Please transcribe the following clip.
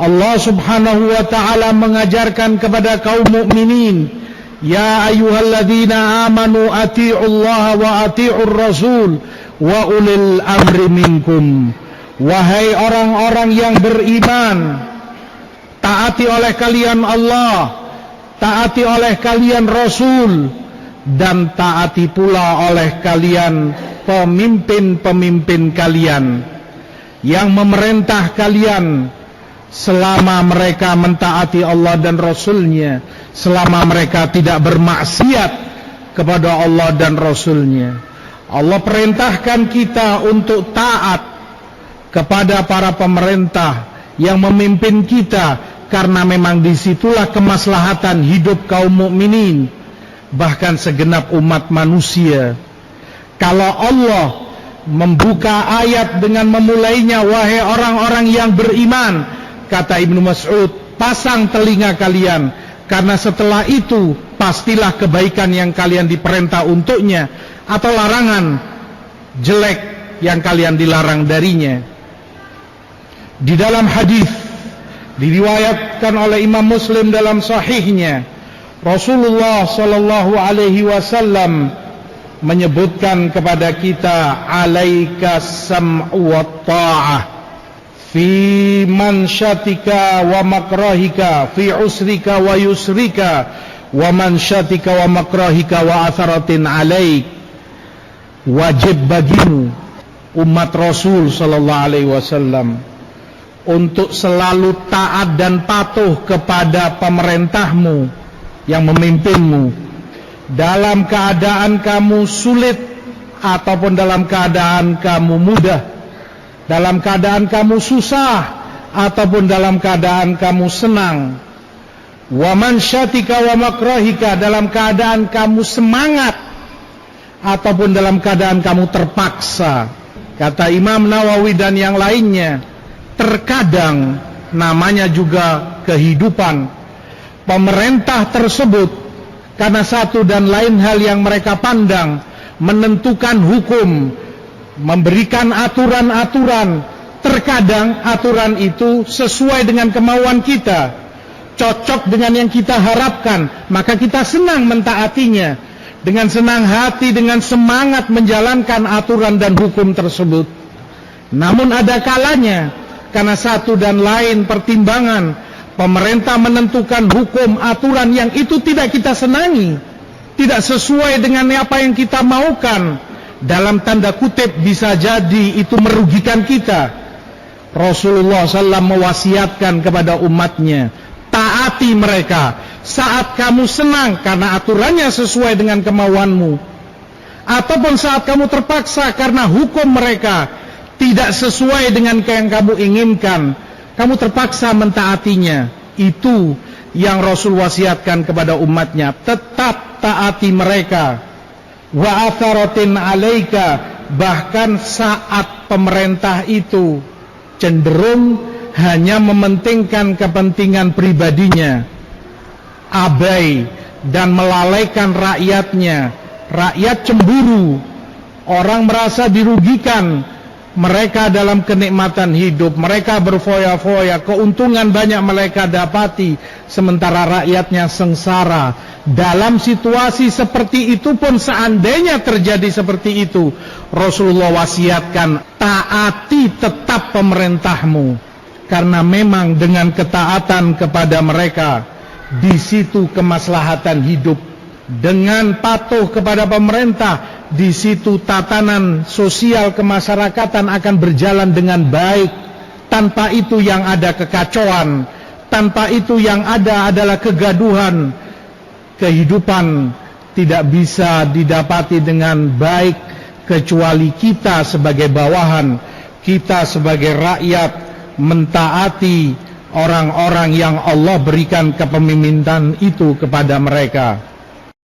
Allah Subhanahu wa ta'ala mengajarkan kepada kaum mukminin, ya ayyuhalladzina amanu atii'ullaha wa atii'ur rasul wa ulil amri minkum. Wahai orang-orang yang beriman, taati oleh kalian Allah, taati oleh kalian Rasul, dan taati pula oleh kalian pemimpin-pemimpin kalian yang memerintah kalian, selama mereka mentaati Allah dan Rasulnya, selama mereka tidak bermaksiat kepada Allah dan Rasulnya. Allah perintahkan kita untuk taat kepada para pemerintah yang memimpin kita, karena memang disitulah kemaslahatan hidup kaum mukminin, bahkan segenap umat manusia. Kalau Allah membuka ayat dengan memulainya, wahai orang-orang yang beriman, kata Ibnu Mas'ud, pasang telinga kalian, karena setelah itu pastilah kebaikan yang kalian diperintah untuknya, atau larangan jelek yang kalian dilarang darinya. Di dalam hadis diriwayatkan oleh Imam Muslim dalam sahihnya, Rasulullah sallallahu alaihi wasallam menyebutkan kepada kita, alaika sam'u wa ta'ah fi mansyatika wa makrahika, fi usrika wa yusrika, wa mansyatika wa makrahika wa atharatin alaik. Wajib bagimu umat Rasul sallallahu alaihi wasallam untuk selalu taat dan patuh kepada pemerintahmu yang memimpinmu, dalam keadaan kamu sulit ataupun dalam keadaan kamu mudah, dalam keadaan kamu susah ataupun dalam keadaan kamu senang. Wa mansyatika wa makrahika, dalam keadaan kamu semangat ataupun dalam keadaan kamu terpaksa. Kata Imam Nawawi dan yang lainnya, terkadang namanya juga kehidupan. Pemerintah tersebut karena satu dan lain hal yang mereka pandang, menentukan hukum, memberikan aturan-aturan. Terkadang aturan itu sesuai dengan kemauan kita, cocok dengan yang kita harapkan, maka kita senang mentaatinya, dengan senang hati, dengan semangat menjalankan aturan dan hukum tersebut. Namun ada kalanya, karena satu dan lain pertimbangan, pemerintah menentukan hukum, aturan yang itu tidak kita senangi, tidak sesuai dengan apa yang kita maukan. Dalam tanda kutip bisa jadi itu merugikan kita. Rasulullah SAW mewasiatkan kepada umatnya, taati mereka saat kamu senang karena aturannya sesuai dengan kemauanmu, ataupun saat kamu terpaksa karena hukum mereka tidak sesuai dengan yang kamu inginkan, kamu terpaksa mentaatinya. Itu yang Rasul wasiatkan kepada umatnya, tetap taati mereka. Wa atharatin alaika, bahkan saat pemerintah itu cenderung hanya mementingkan kepentingan pribadinya, abai dan melalaikan rakyatnya. Rakyat cemburu, orang merasa dirugikan, mereka dalam kenikmatan hidup, mereka berfoya-foya, keuntungan banyak mereka dapati, sementara rakyatnya sengsara. Dalam situasi seperti itu pun, seandainya terjadi seperti itu, Rasulullah wasiatkan, taati tetap pemerintahmu, karena memang dengan ketaatan kepada mereka, di situ kemaslahatan hidup. Dengan patuh kepada pemerintah, di situ tatanan sosial kemasyarakatan akan berjalan dengan baik. Tanpa itu yang ada kekacauan, tanpa itu yang ada adalah kegaduhan. Kehidupan tidak bisa didapati dengan baik kecuali kita sebagai bawahan, kita sebagai rakyat mentaati orang-orang yang Allah berikan kepemimpinan itu kepada mereka.